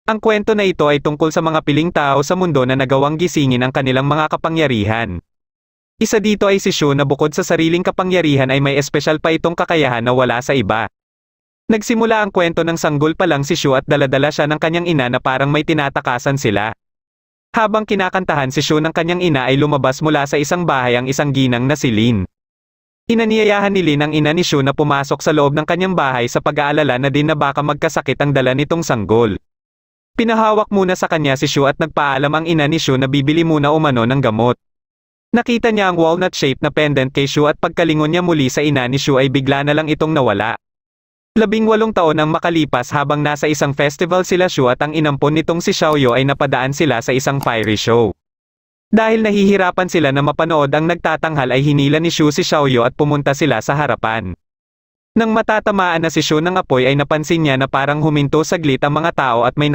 Ang kwento na ito ay tungkol sa mga piling tao sa mundo na nagawang gisingin ang kanilang mga kapangyarihan. Isa dito ay si Shu na bukod sa sariling kapangyarihan ay may espesyal pa itong kakayahan na wala sa iba. Nagsimula ang kwento ng sanggol pa lang si Shu at daladala siya ng kanyang ina na parang may tinatakasan sila. Habang kinakantahan si Shu ng kanyang ina ay lumabas mula sa isang bahay ang isang ginang na si Lin. Inaniyayahan ni Lin ang ina ni Shu na pumasok sa loob ng kanyang bahay sa pag-aalala na din na baka magkasakit ang dala nitong sanggol. Pinahawak muna sa kanya si Shu at nagpaalam ang ina ni Shu na bibili muna umano ng gamot. Nakita niya ang walnut-shaped na pendant kay Shu at pagkalingon niya muli sa ina ni Shu ay bigla na lang itong nawala. 18 taon ang makalipas habang nasa isang festival sila Shu at ang inampon nitong si Xiaoyu ay napadaan sila sa isang fiery show. Dahil nahihirapan sila na mapanood ang nagtatanghal ay hinila ni Shu si Xiaoyu at pumunta sila sa harapan. Nang matatamaan na si Shu ng apoy ay napansin niya na parang huminto saglit ang mga tao at may